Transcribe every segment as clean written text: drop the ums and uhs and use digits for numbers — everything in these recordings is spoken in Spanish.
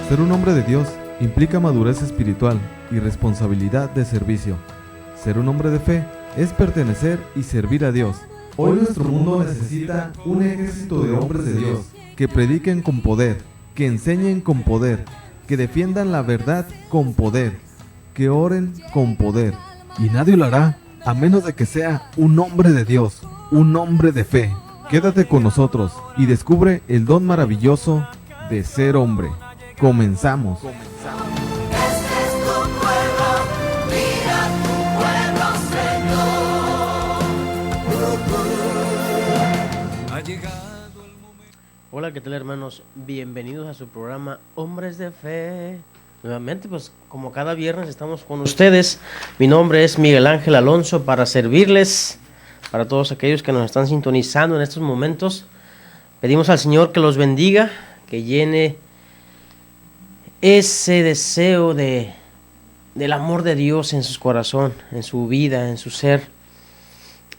Ser un hombre de Dios implica madurez espiritual y responsabilidad de servicio. Ser un hombre de fe es pertenecer y servir a Dios. Hoy nuestro mundo necesita un ejército de hombres de Dios que prediquen con poder, que enseñen con poder, que defiendan la verdad con poder, que oren con poder. Y nadie lo hará a menos de que sea un hombre de Dios, un hombre de fe. Quédate con nosotros y descubre el don maravilloso de ser hombre. Comenzamos. Este es tu pueblo, mira tu pueblo, Señor. Ha llegado el momento. Hola, ¿qué tal, hermanos? Bienvenidos a su programa Hombres de Fe. Nuevamente, pues como cada viernes estamos con ustedes. Mi nombre es Miguel Ángel Alonso para servirles, para todos aquellos que nos están sintonizando en estos momentos. Pedimos al Señor que los bendiga, que llene ese deseo del amor de Dios en su corazón, en su vida, en su ser.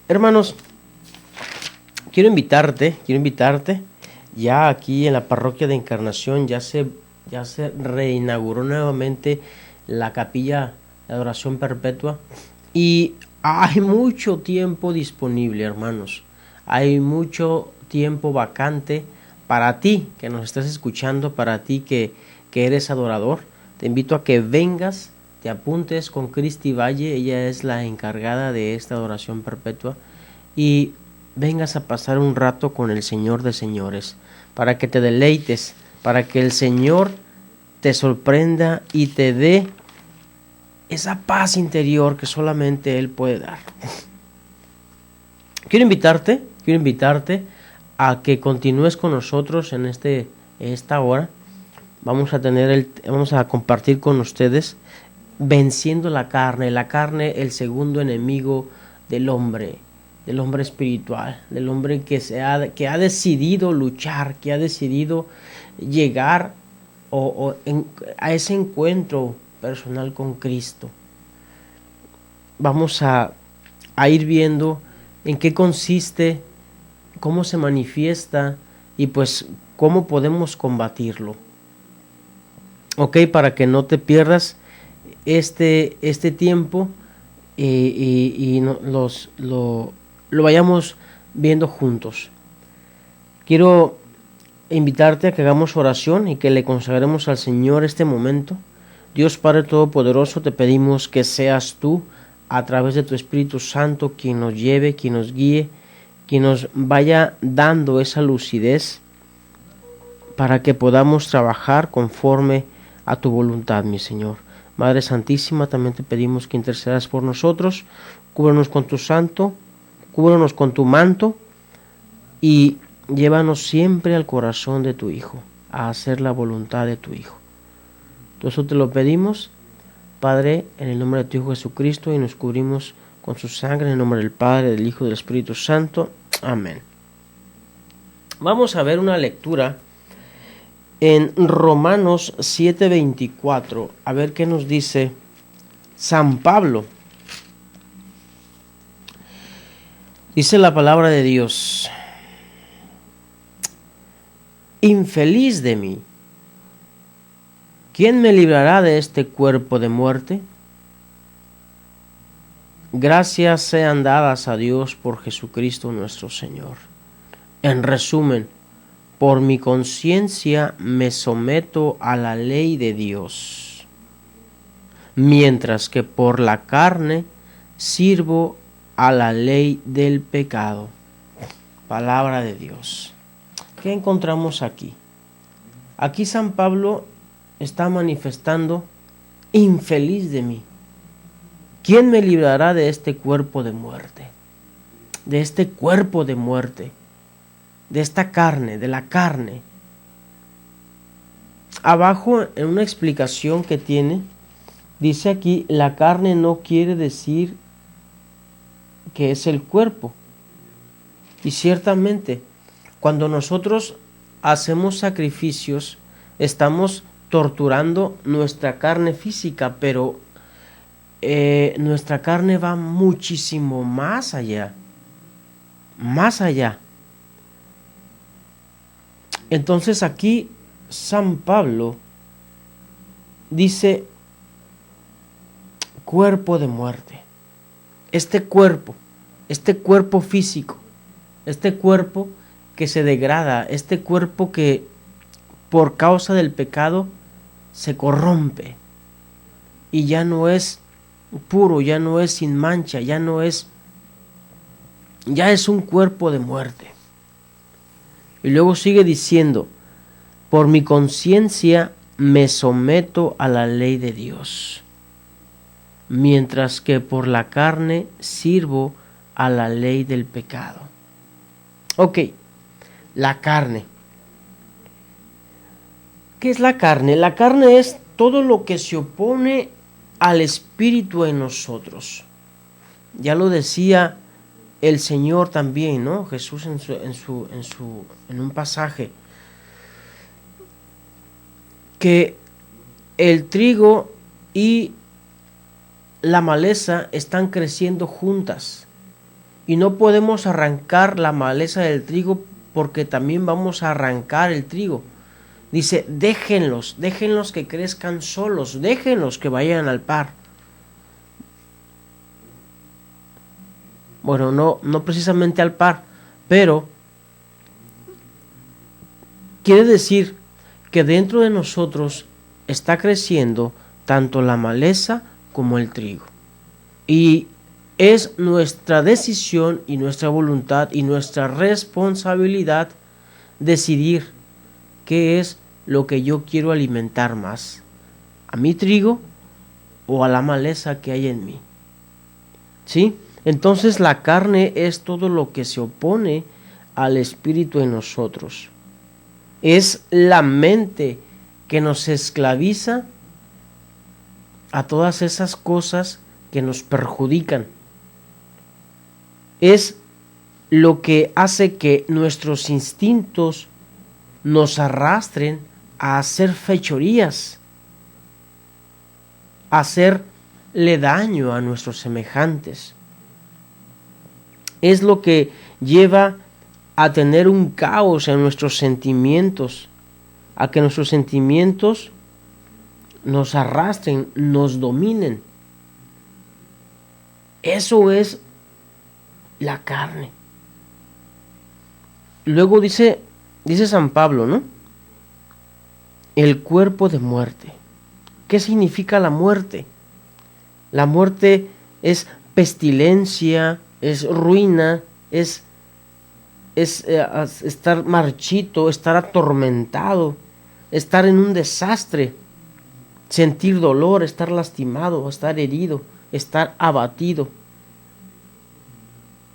Hermanos, quiero invitarte, ya aquí en la parroquia de Encarnación ya se reinauguró nuevamente la capilla de adoración perpetua y hay mucho tiempo disponible, hermanos. Hay mucho tiempo vacante para ti que nos estás escuchando, para ti que eres adorador. Te invito a que vengas, te apuntes con Cristi Valle, ella es la encargada de esta adoración perpetua, y vengas a pasar un rato con el Señor de señores, para que te deleites, para que el Señor te sorprenda y te dé esa paz interior que solamente Él puede dar. Quiero invitarte a que continúes con nosotros en esta hora. Vamos a compartir con ustedes venciendo la carne, el segundo enemigo del hombre espiritual, del hombre que ha decidido luchar, que ha decidido llegar a ese encuentro personal con Cristo. Vamos a ir viendo en qué consiste, cómo se manifiesta y pues cómo podemos combatirlo. Ok, para que no te pierdas este tiempo y lo vayamos viendo juntos. Quiero invitarte a que hagamos oración y que le consagremos al Señor este momento. Dios Padre Todopoderoso, te pedimos que seas tú, a través de tu Espíritu Santo, quien nos lleve, quien nos guíe, quien nos vaya dando esa lucidez para que podamos trabajar conforme a tu voluntad, mi Señor. Madre Santísima, también te pedimos que intercedas por nosotros. Cúbranos con tu santo, cúbranos con tu manto y llévanos siempre al corazón de tu Hijo, a hacer la voluntad de tu Hijo. Todo eso te lo pedimos, Padre, en el nombre de tu Hijo Jesucristo, y nos cubrimos con su sangre, en el nombre del Padre, del Hijo y del Espíritu Santo. Amén. Vamos a ver una lectura en Romanos 7:24, a ver qué nos dice San Pablo. Dice la palabra de Dios: infeliz de mí, ¿quién me librará de este cuerpo de muerte? Gracias sean dadas a Dios por Jesucristo nuestro Señor. En resumen, por mi conciencia me someto a la ley de Dios, mientras que por la carne sirvo a la ley del pecado. Palabra de Dios. ¿Qué encontramos aquí? Aquí San Pablo está manifestando: infeliz de mí, ¿quién me librará de este cuerpo de muerte? De este cuerpo de muerte, de esta carne, de la carne. Abajo, en una explicación que tiene, dice aquí: la carne no quiere decir que es el cuerpo. Y ciertamente, cuando nosotros hacemos sacrificios, estamos torturando nuestra carne física, pero nuestra carne va muchísimo más allá. Entonces aquí San Pablo dice cuerpo de muerte. Este cuerpo físico, este cuerpo que se degrada, este cuerpo que por causa del pecado se corrompe y ya no es puro, ya no es sin mancha, ya es un cuerpo de muerte. Y luego sigue diciendo, por mi conciencia me someto a la ley de Dios, mientras que por la carne sirvo a la ley del pecado. Ok, la carne. ¿Qué es la carne? La carne es todo lo que se opone al espíritu en nosotros. Ya lo decía el Señor también, ¿no? Jesús en un pasaje, que el trigo y la maleza están creciendo juntas y no podemos arrancar la maleza del trigo porque también vamos a arrancar el trigo. Dice, déjenlos que crezcan solos, déjenlos que vayan al par. Bueno, no precisamente al par, pero quiere decir que dentro de nosotros está creciendo tanto la maleza como el trigo. Y es nuestra decisión y nuestra voluntad y nuestra responsabilidad decidir qué es lo que yo quiero alimentar más, a mi trigo o a la maleza que hay en mí. ¿Sí? Entonces la carne es todo lo que se opone al espíritu en nosotros. Es la mente que nos esclaviza a todas esas cosas que nos perjudican. Es lo que hace que nuestros instintos nos arrastren a hacer fechorías, a hacerle daño a nuestros semejantes. Es lo que lleva a tener un caos en nuestros sentimientos, a que nuestros sentimientos nos arrastren, nos dominen. Eso es la carne. Luego dice San Pablo, ¿no? El cuerpo de muerte. ¿Qué significa la muerte? La muerte es pestilencia, es ruina, es estar marchito, estar atormentado, estar en un desastre, sentir dolor, estar lastimado, estar herido, estar abatido,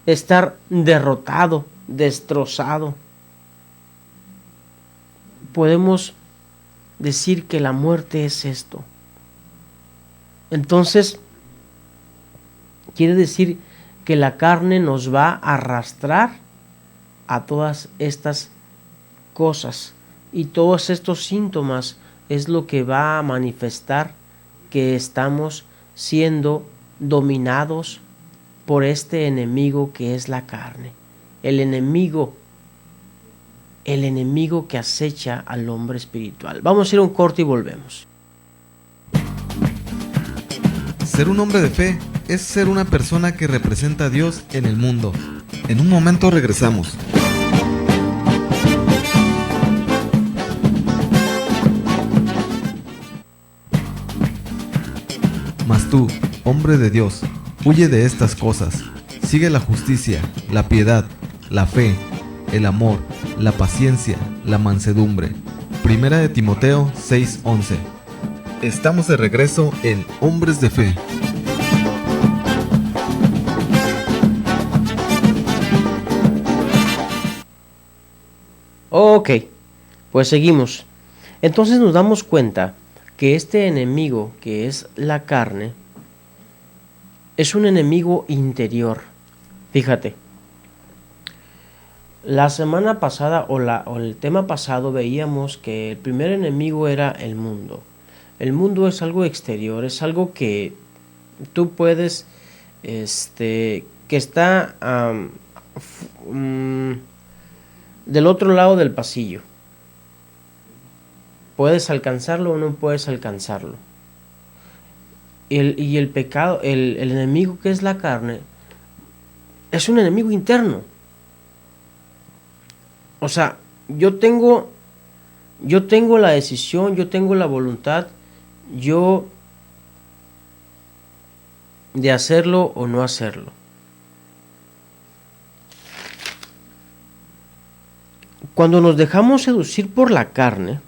estar derrotado, destrozado. Podemos decir que la muerte es esto. Entonces, quiere decir que la carne nos va a arrastrar a todas estas cosas, y todos estos síntomas es lo que va a manifestar que estamos siendo dominados por este enemigo que es la carne, el enemigo que acecha al hombre espiritual. Vamos a ir a un corte y volvemos. Ser un hombre de fe es ser una persona que representa a Dios en el mundo. En un momento regresamos. Mas tú, hombre de Dios, huye de estas cosas. Sigue la justicia, la piedad, la fe, el amor, la paciencia, la mansedumbre. Primera de Timoteo 6:11. Estamos de regreso en Hombres de Fe. Ok, pues seguimos. Entonces nos damos cuenta que este enemigo, que es la carne, es un enemigo interior. Fíjate, la semana pasada o el tema pasado veíamos que el primer enemigo era el mundo. El mundo es algo exterior, es algo que tú puedes, que está del otro lado del pasillo. ¿Puedes alcanzarlo o no puedes alcanzarlo? Y el pecado, el enemigo que es la carne, es un enemigo interno. O sea, yo tengo la decisión, yo tengo la voluntad, de hacerlo o no hacerlo. Cuando nos dejamos seducir por la carne,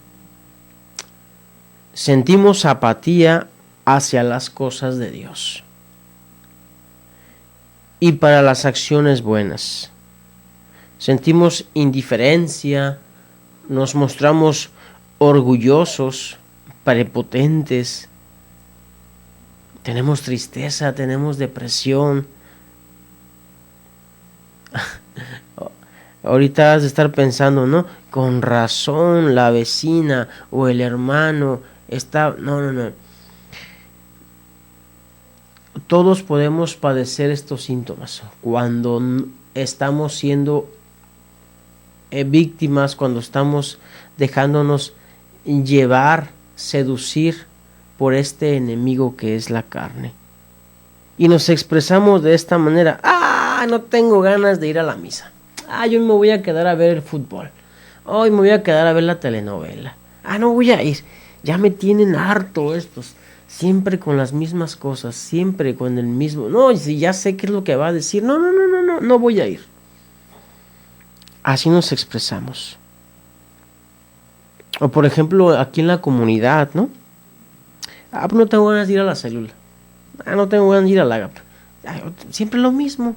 sentimos apatía hacia las cosas de Dios y para las acciones buenas. Sentimos indiferencia, nos mostramos orgullosos, prepotentes, tenemos tristeza, tenemos depresión. Ahorita has de estar pensando, ¿no? Con razón la vecina o el hermano está... No. Todos podemos padecer estos síntomas cuando estamos siendo víctimas, cuando estamos dejándonos llevar, seducir por este enemigo que es la carne. Y nos expresamos de esta manera: no tengo ganas de ir a la misa. Yo me voy a quedar a ver el fútbol. Hoy me voy a quedar a ver la telenovela. No voy a ir. Ya me tienen harto estos. Siempre con las mismas cosas, siempre con el mismo. No, si ya sé qué es lo que va a decir. No voy a ir. Así nos expresamos. O por ejemplo, aquí en la comunidad, ¿no? Pues no tengo ganas de ir a la célula. No tengo ganas de ir a la agape. Siempre lo mismo.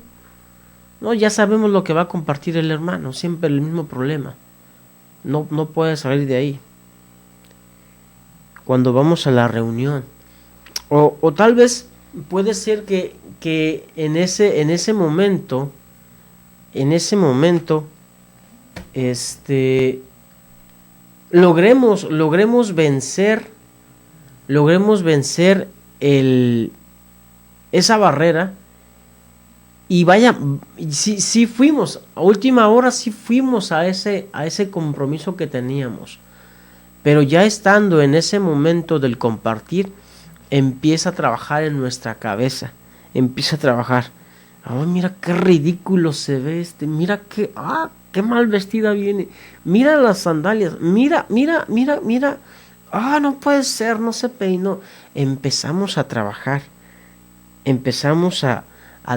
No, ya sabemos lo que va a compartir el hermano. Siempre el mismo problema. No puede salir de ahí. Cuando vamos a la reunión. O tal vez puede ser que en ese momento, logremos vencer esa barrera. Y vaya, sí fuimos, a última hora sí fuimos a ese compromiso que teníamos. Pero ya estando en ese momento del compartir, empieza a trabajar en nuestra cabeza. Empieza a trabajar. Mira qué ridículo se ve mira qué mal vestida viene. Mira las sandalias. Mira. No puede ser, no se peinó. Empezamos a trabajar. Empezamos a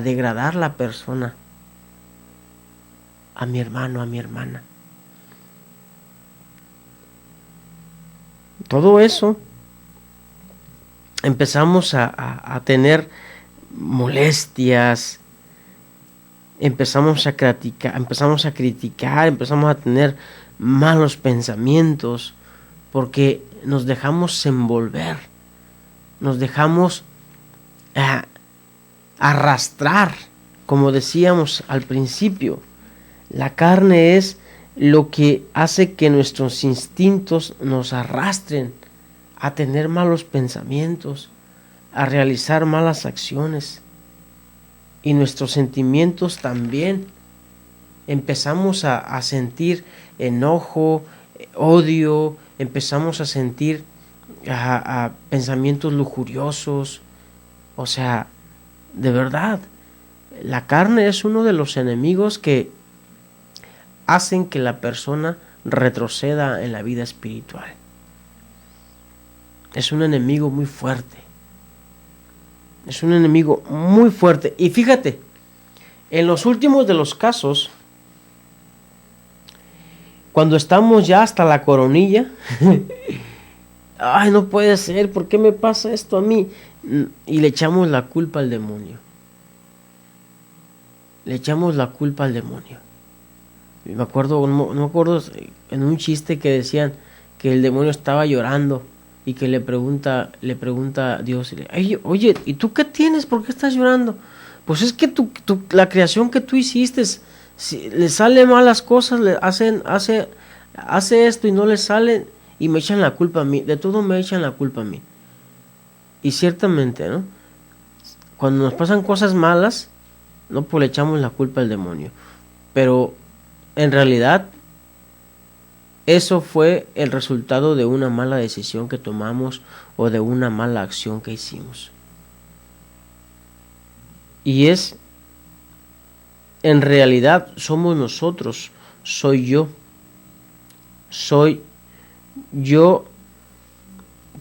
degradar la persona, a mi hermano, a mi hermana. Todo eso empezamos a tener molestias, empezamos a criticar, empezamos a tener malos pensamientos, porque nos dejamos envolver, nos dejamos arrastrar, como decíamos al principio. La carne es lo que hace que nuestros instintos nos arrastren a tener malos pensamientos, a realizar malas acciones. Y nuestros sentimientos también. Empezamos a sentir enojo, odio, empezamos a sentir a pensamientos lujuriosos. O sea, de verdad, la carne es uno de los enemigos que hacen que la persona retroceda en la vida espiritual. Es un enemigo muy fuerte. Es un enemigo muy fuerte. Y fíjate, en los últimos de los casos, cuando estamos ya hasta la coronilla, no puede ser, ¿por qué me pasa esto a mí? Y le echamos la culpa al demonio. Le echamos la culpa al demonio. Y me acuerdo en un chiste que decían que el demonio estaba llorando y que le pregunta a Dios, oye, ¿y tú qué tienes? ¿Por qué estás llorando? Pues es que la creación que tú hiciste, si le salen malas cosas, hace esto y no le sale, y me echan la culpa a mí. De todo me echan la culpa a mí. Y ciertamente, ¿no? Cuando nos pasan cosas malas, no, pues le echamos la culpa al demonio. Pero en realidad eso fue el resultado de una mala decisión que tomamos o de una mala acción que hicimos. Y en realidad somos nosotros, soy yo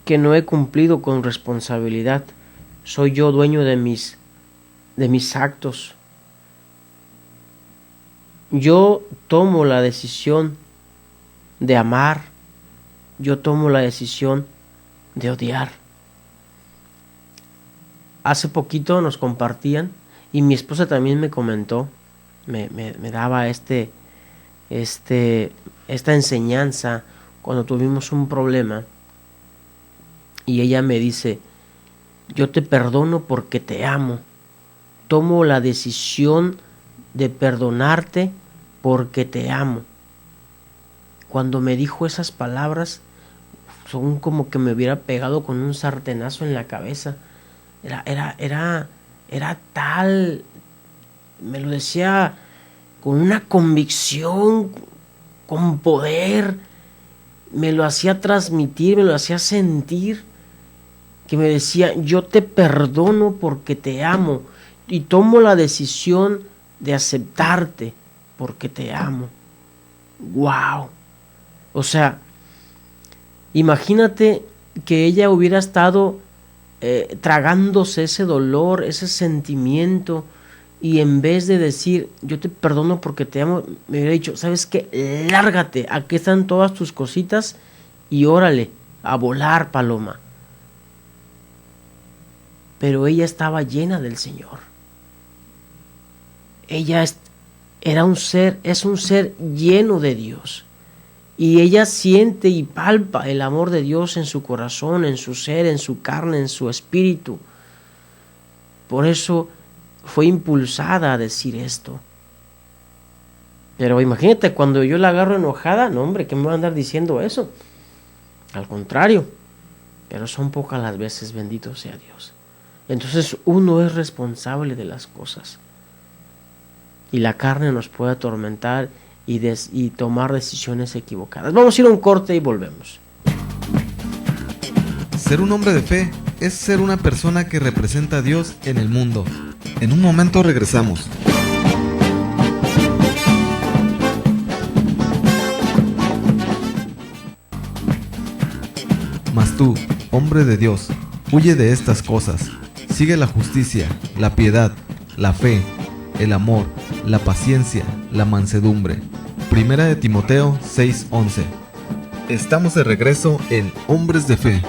que no he cumplido con responsabilidad, soy yo dueño de mis actos. Yo tomo la decisión de amar, yo tomo la decisión de odiar. Hace poquito nos compartían, y mi esposa también me comentó, me daba esta enseñanza cuando tuvimos un problema, y ella me dice: yo te perdono porque te amo, tomo la decisión de perdonarte porque te amo. Cuando me dijo esas palabras, son como que me hubiera pegado con un sartenazo en la cabeza. Era tal, me lo decía con una convicción, con poder, me lo hacía transmitir, me lo hacía sentir, que me decía: yo te perdono porque te amo y tomo la decisión de aceptarte porque te amo. ¡Wow! O sea, imagínate que ella hubiera estado tragándose ese dolor, ese sentimiento, y en vez de decir: yo te perdono porque te amo, me hubiera dicho: ¿sabes qué? Lárgate, aquí están todas tus cositas y órale, a volar, paloma. Pero ella estaba llena del Señor. Ella es un ser lleno de Dios. Y ella siente y palpa el amor de Dios en su corazón, en su ser, en su carne, en su espíritu. Por eso fue impulsada a decir esto. Pero imagínate, cuando yo la agarro enojada, no hombre, ¿qué me va a andar diciendo eso? Al contrario, pero son pocas las veces, bendito sea Dios. Entonces uno es responsable de las cosas. Y la carne nos puede atormentar y tomar decisiones equivocadas. Vamos a ir a un corte y volvemos. Ser un hombre de fe es ser una persona que representa a Dios en el mundo. En un momento regresamos. Mas tú, hombre de Dios, huye de estas cosas. Sigue la justicia, la piedad, la fe, el amor, la paciencia, la mansedumbre. Primera de Timoteo 6:11. Estamos de regreso en Hombres de Fe.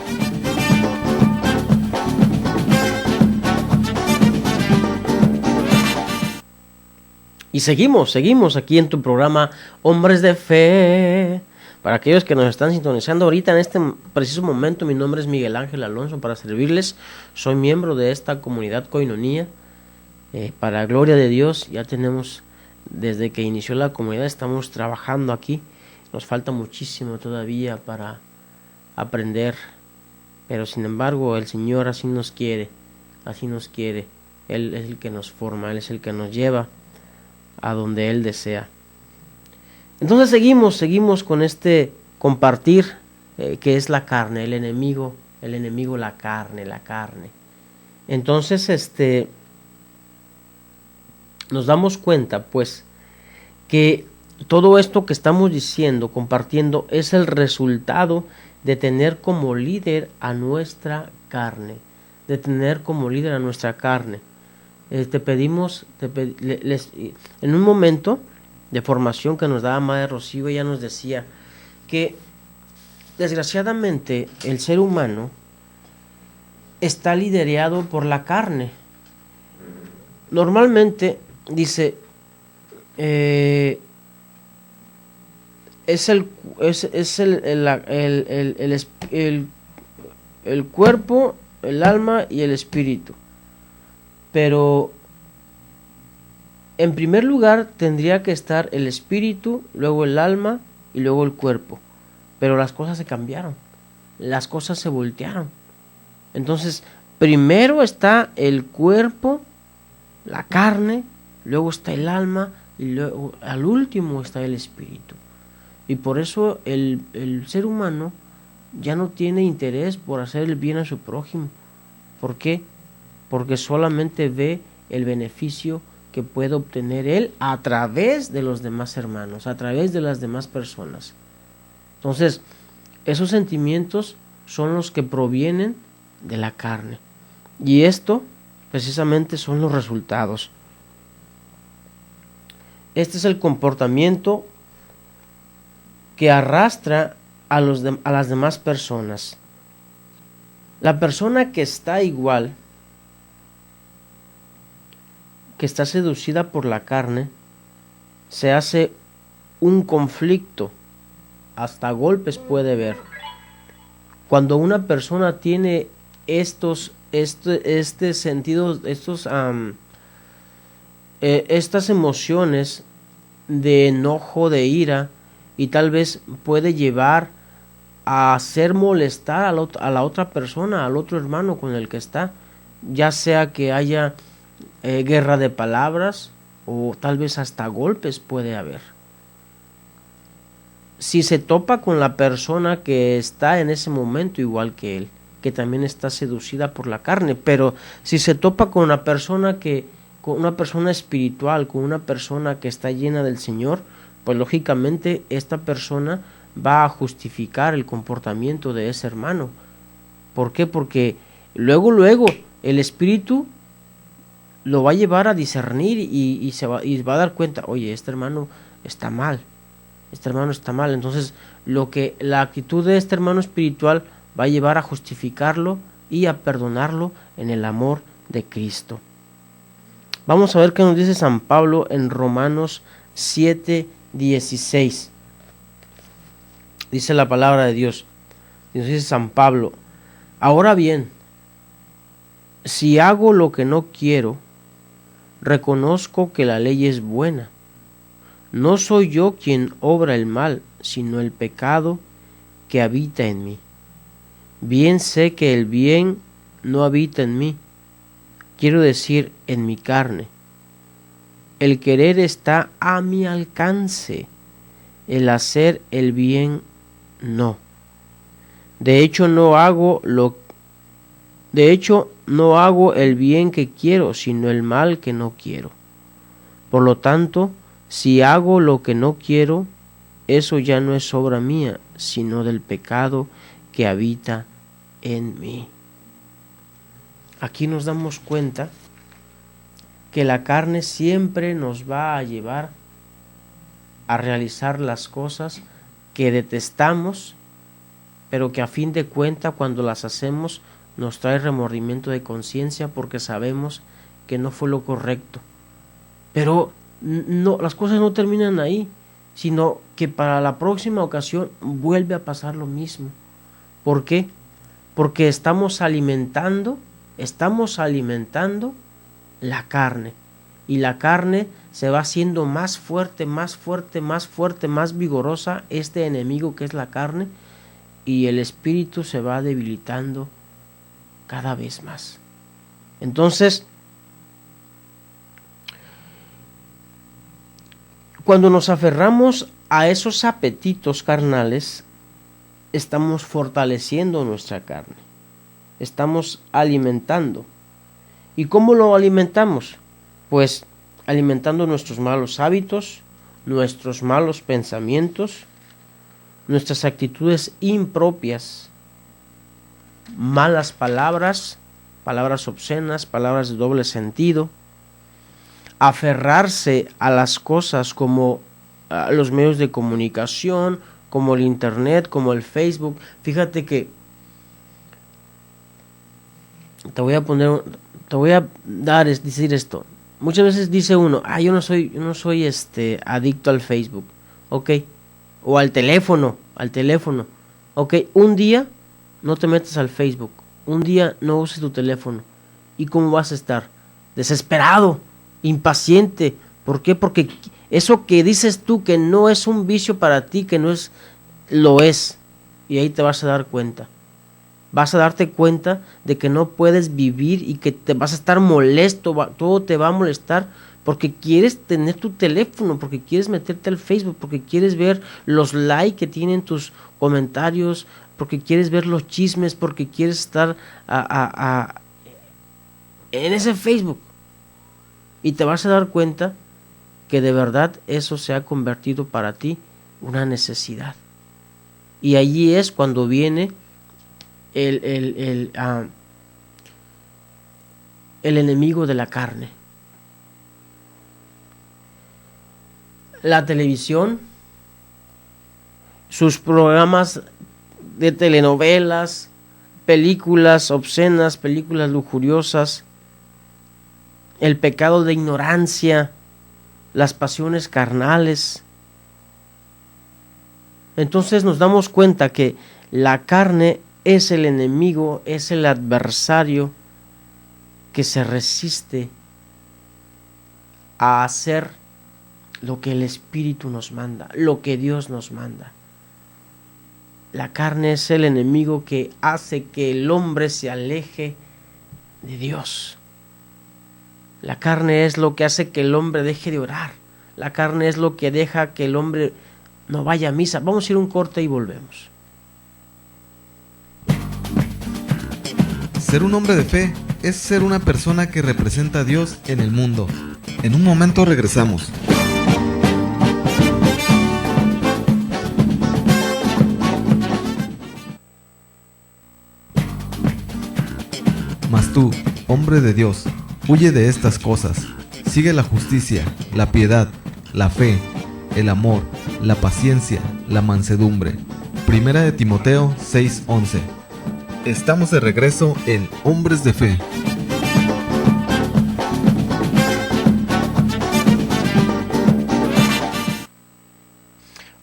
Y seguimos aquí en tu programa Hombres de Fe. Para aquellos que nos están sintonizando ahorita en este preciso momento, mi nombre es Miguel Ángel Alonso para servirles. Soy miembro de esta comunidad Koinonia. Para gloria de Dios, ya tenemos, desde que inició la comunidad, estamos trabajando aquí. Nos falta muchísimo todavía para aprender, pero sin embargo el Señor así nos quiere. Él es el que nos forma, Él es el que nos lleva a donde Él desea. Entonces seguimos con este compartir que es la carne, el enemigo, la carne. Entonces nos damos cuenta pues que todo esto que estamos diciendo, compartiendo, es el resultado de tener como líder a nuestra carne, Te pedimos, en un momento de formación que nos daba Madre Rocío, ella nos decía que desgraciadamente el ser humano está liderado por la carne. Normalmente dice es el cuerpo, el alma y el espíritu. Pero en primer lugar tendría que estar el espíritu, luego el alma y luego el cuerpo. Pero las cosas se cambiaron, las cosas se voltearon. Entonces, primero está el cuerpo, la carne, luego está el alma y luego al último está el espíritu. Y por eso el ser humano ya no tiene interés por hacer el bien a su prójimo. ¿Por qué? Porque solamente ve el beneficio que puede obtener él a través de los demás hermanos, a través de las demás personas. Entonces, esos sentimientos son los que provienen de la carne. Y esto, precisamente, son los resultados. Este es el comportamiento que arrastra a las demás personas. La persona que está igual, que está seducida por la carne, se hace un conflicto, hasta golpes puede ver. Cuando una persona tiene estas emociones de enojo, de ira, y tal vez puede llevar a hacer molestar a la otra persona, al otro hermano con el que está, ya sea que haya guerra de palabras o tal vez hasta golpes puede haber. Si se topa con la persona que está en ese momento igual que él, que también está seducida por la carne, pero si se topa con una persona con una persona espiritual, con una persona que está llena del Señor, pues lógicamente esta persona va a justificar el comportamiento de ese hermano. ¿Por qué? Porque luego el Espíritu lo va a llevar a discernir y va a dar cuenta, oye, este hermano está mal. Entonces, la actitud de este hermano espiritual va a llevar a justificarlo y a perdonarlo en el amor de Cristo. Vamos a ver qué nos dice San Pablo en Romanos 7:16. Dice la palabra de Dios. Nos dice San Pablo: ahora bien, si hago lo que no quiero, reconozco que la ley es buena. No soy yo quien obra el mal, sino el pecado que habita en mí. Bien sé que el bien no habita en mí, quiero decir, en mi carne. El querer está a mi alcance, el hacer el bien no. De hecho no hago el bien que quiero, sino el mal que no quiero. Por lo tanto, si hago lo que no quiero, eso ya no es obra mía, sino del pecado que habita en mí. Aquí nos damos cuenta que la carne siempre nos va a llevar a realizar las cosas que detestamos, pero que a fin de cuentas cuando las hacemos nos trae remordimiento de conciencia porque sabemos que no fue lo correcto. Pero no, las cosas no terminan ahí, sino que para la próxima ocasión vuelve a pasar lo mismo. ¿Por qué? Porque estamos alimentando la carne, y la carne se va haciendo más fuerte, más vigorosa, este enemigo que es la carne, y el espíritu se va debilitando cada vez más. Entonces, cuando nos aferramos a esos apetitos carnales, estamos fortaleciendo nuestra carne, estamos alimentando. ¿Y cómo lo alimentamos? Pues alimentando nuestros malos hábitos, nuestros malos pensamientos, nuestras actitudes impropias, malas palabras, palabras obscenas, palabras de doble sentido, aferrarse a las cosas como a los medios de comunicación, como el internet, como el Facebook. Fíjate que te voy a decir esto. Muchas veces dice uno, yo no soy adicto al Facebook, ok, o al teléfono, ok, un día no te metes al Facebook, un día no uses tu teléfono, ¿y cómo vas a estar? Desesperado, impaciente. ¿Por qué? Porque eso que dices tú que no es un vicio para ti, que no es, lo es, y ahí te vas a dar cuenta. Vas a darte cuenta de que no puedes vivir y que te vas a estar molesto, todo te va a molestar, porque quieres tener tu teléfono, porque quieres meterte al Facebook, porque quieres ver los likes que tienen tus comentarios, porque quieres ver los chismes, porque quieres estar en ese Facebook. Y te vas a dar cuenta que de verdad eso se ha convertido para ti una necesidad. Y allí es cuando viene el enemigo de la carne. La televisión, sus programas de telenovelas, películas obscenas, películas lujuriosas, el pecado de ignorancia, las pasiones carnales. Entonces nos damos cuenta que la carne es el enemigo, es el adversario que se resiste a hacer lo que el Espíritu nos manda, lo que Dios nos manda. La carne es el enemigo que hace que el hombre se aleje de Dios. La carne es lo que hace que el hombre deje de orar. La carne es lo que deja que el hombre no vaya a misa. Vamos a ir a un corte y volvemos. Ser un hombre de fe es ser una persona que representa a Dios en el mundo. En un momento regresamos. Mas tú, hombre de Dios, huye de estas cosas. Sigue la justicia, la piedad, la fe, el amor, la paciencia, la mansedumbre. Primera de Timoteo 6:11. Estamos de regreso en Hombres de Fe.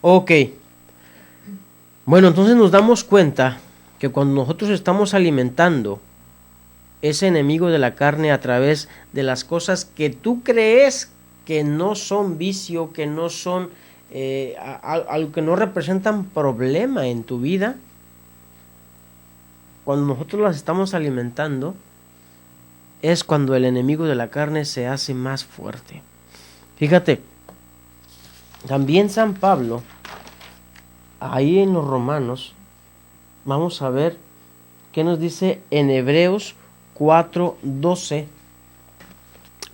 Ok. Bueno, entonces nos damos cuenta que cuando nosotros estamos alimentando ese enemigo de la carne a través de las cosas que tú crees que no son vicio, que no son algo que no representan problema en tu vida, cuando nosotros las estamos alimentando, es cuando el enemigo de la carne se hace más fuerte. Fíjate, también San Pablo, ahí en los Romanos, vamos a ver qué nos dice en Hebreos 4:12.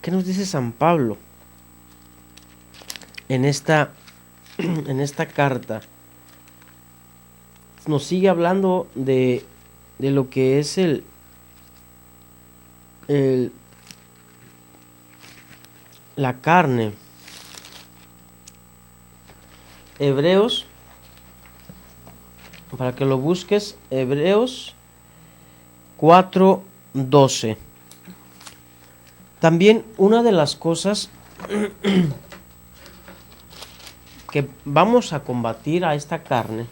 ¿Qué nos dice San Pablo en esta carta? Nos sigue hablando de lo que es la carne. Hebreos, para que lo busques, Hebreos 4:12. También una de las cosas que vamos a combatir a esta carne,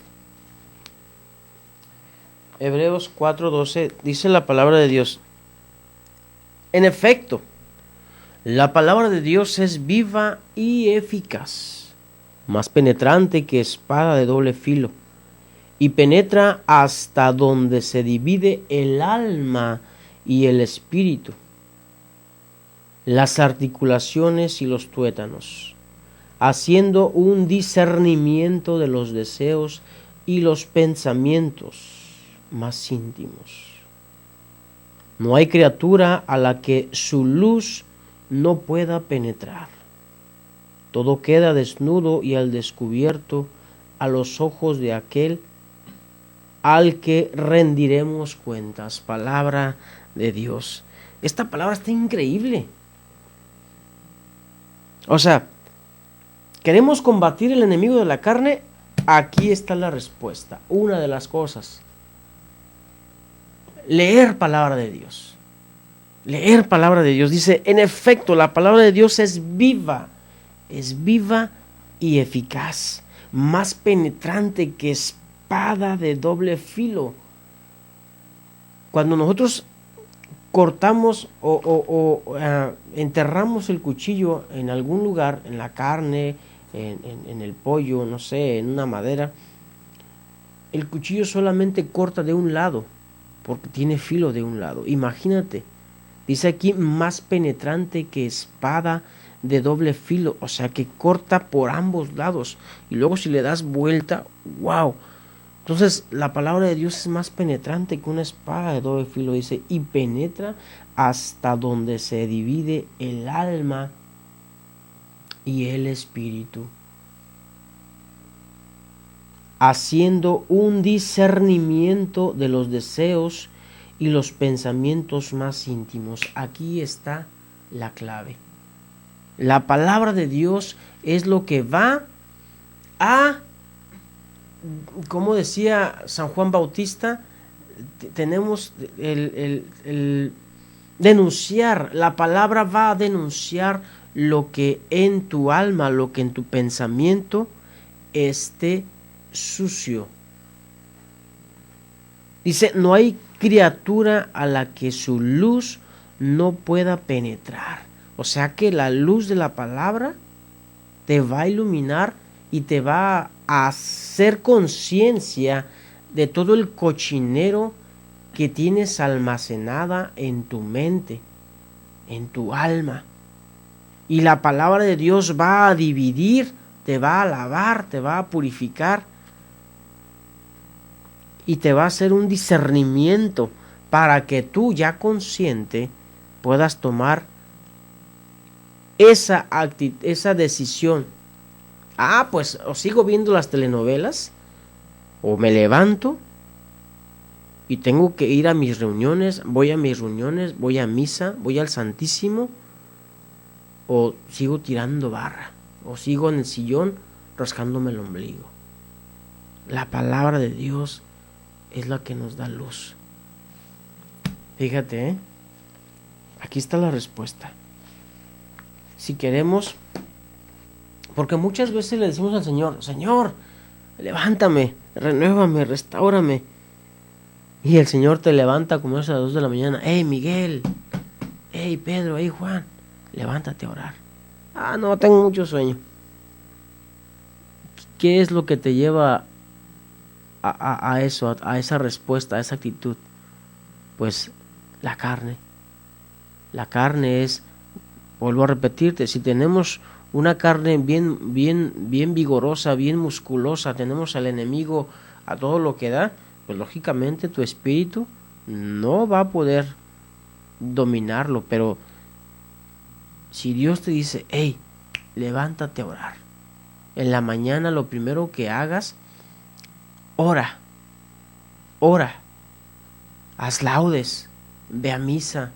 Hebreos 4:12, dice la palabra de Dios: en efecto, la palabra de Dios es viva y eficaz, más penetrante que espada de doble filo, y penetra hasta donde se divide el alma y el espíritu, las articulaciones y los tuétanos, haciendo un discernimiento de los deseos y los pensamientos más íntimos. No hay criatura a la que su luz no pueda penetrar. Todo queda desnudo y al descubierto a los ojos de aquel al que rendiremos cuentas. Palabra de Dios. Esta palabra está increíble. O sea, ¿queremos combatir el enemigo de la carne? Aquí está la respuesta. Una de las cosas: leer palabra de Dios. Leer palabra de Dios. Dice, en efecto, la palabra de Dios es viva y eficaz, más penetrante que espada de doble filo. Cuando nosotros cortamos o enterramos el cuchillo en algún lugar, en la carne, en el pollo, no sé, en una madera, el cuchillo solamente corta de un lado, porque tiene filo de un lado. Imagínate, dice aquí, más penetrante que espada de doble filo, o sea que corta por ambos lados. Y luego si le das vuelta, wow. Entonces la palabra de Dios es más penetrante que una espada de doble filo, dice, y penetra hasta donde se divide el alma y el espíritu, haciendo un discernimiento de los deseos y los pensamientos más íntimos. Aquí está la clave. La palabra de Dios es lo que va a, como decía San Juan Bautista, tenemos el denunciar, la palabra va a denunciar lo que en tu alma, lo que en tu pensamiento esté sucio. Dice, no hay criatura a la que su luz no pueda penetrar. O sea que la luz de la palabra te va a iluminar y te va a hacer conciencia de todo el cochinero que tienes almacenada en tu mente, en tu alma. Y la palabra de Dios va a dividir, te va a lavar, te va a purificar y te va a hacer un discernimiento para que tú, ya consciente, puedas tomar esa decisión. Pues o sigo viendo las telenovelas, o me levanto y tengo que ir a mis reuniones, voy a misa, voy al Santísimo, o sigo tirando barra, o sigo en el sillón rascándome el ombligo. La palabra de Dios es la que nos da luz. Fíjate, aquí está la respuesta. Si queremos, porque muchas veces le decimos al Señor, Señor, levántame, renuévame, restáurame. Y el Señor te levanta como es a las 2 de la mañana. Hey Miguel, hey Pedro, hey Juan, levántate a orar. No, tengo mucho sueño. ¿Qué es lo que te lleva a eso, a esa respuesta, a esa actitud? Pues la carne. La carne es, vuelvo a repetirte, si tenemos una carne bien vigorosa, bien musculosa, tenemos al enemigo a todo lo que da, pues lógicamente tu espíritu no va a poder dominarlo. Pero si Dios te dice, hey, levántate a orar, en la mañana lo primero que hagas, ora, haz laudes, ve a misa.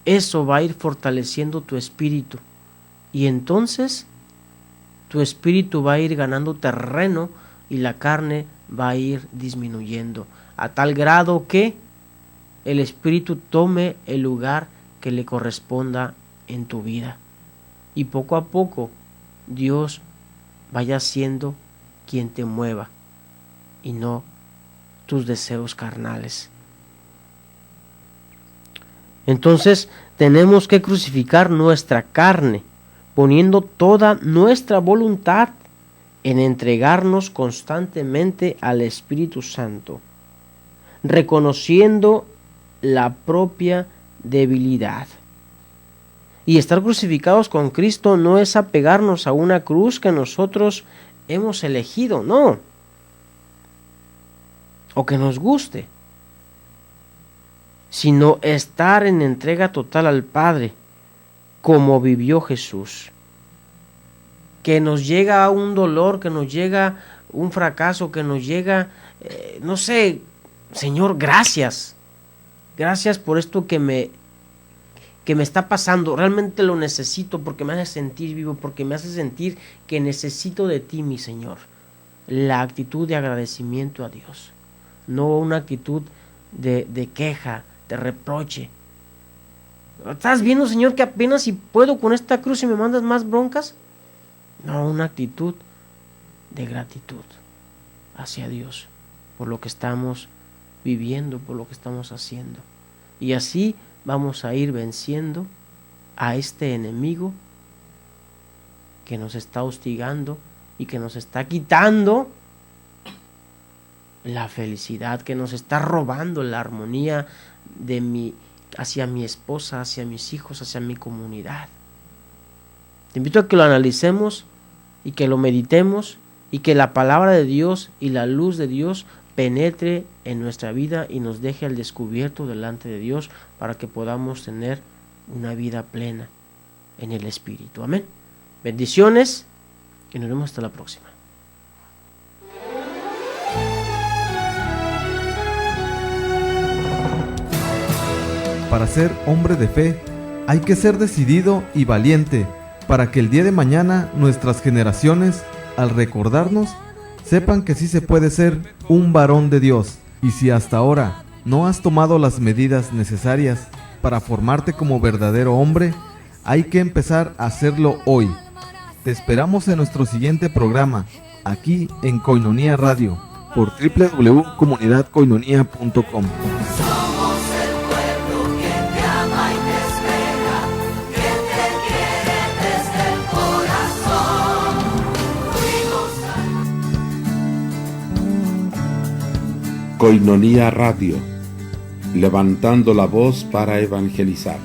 Eso va a ir fortaleciendo tu espíritu, y entonces tu espíritu va a ir ganando terreno y la carne va a ir disminuyendo, a tal grado que el espíritu tome el lugar que le corresponda en tu vida, y poco a poco Dios vaya siendo quien te mueva y no tus deseos carnales. Entonces tenemos que crucificar nuestra carne, poniendo toda nuestra voluntad en entregarnos constantemente al Espíritu Santo, reconociendo la propia debilidad. Y estar crucificados con Cristo no es apegarnos a una cruz que nosotros hemos elegido, no, o que nos guste, sino estar en entrega total al Padre, como vivió Jesús. Que nos llega un dolor, que nos llega un fracaso, que nos llega, no sé, Señor, gracias por esto que me está pasando, realmente lo necesito, porque me hace sentir vivo, porque me hace sentir que necesito de ti, mi Señor. La actitud de agradecimiento a Dios, no una actitud de queja, de reproche. ¿Estás viendo, Señor, que apenas si puedo con esta cruz y me mandas más broncas? No, una actitud de gratitud hacia Dios por lo que estamos viviendo, por lo que estamos haciendo. Y así vamos a ir venciendo a este enemigo que nos está hostigando y que nos está quitando la felicidad, que nos está robando la armonía hacia mi esposa, hacia mis hijos, hacia mi comunidad. Te invito a que lo analicemos y que lo meditemos y que la palabra de Dios y la luz de Dios penetre en nuestra vida y nos deje al descubierto delante de Dios para que podamos tener una vida plena en el Espíritu. Amén. Bendiciones y nos vemos hasta la próxima. Para ser hombre de fe, hay que ser decidido y valiente para que el día de mañana nuestras generaciones, al recordarnos, sepan que sí se puede ser un varón de Dios. Y si hasta ahora no has tomado las medidas necesarias para formarte como verdadero hombre, hay que empezar a hacerlo hoy. Te esperamos en nuestro siguiente programa, aquí en Koinonia Radio, por www.comunidadkoinonia.com. Somos el pueblo que te ama y te espera, que te quiere desde el corazón. Fuimos Koinonia Radio, levantando la voz para evangelizar.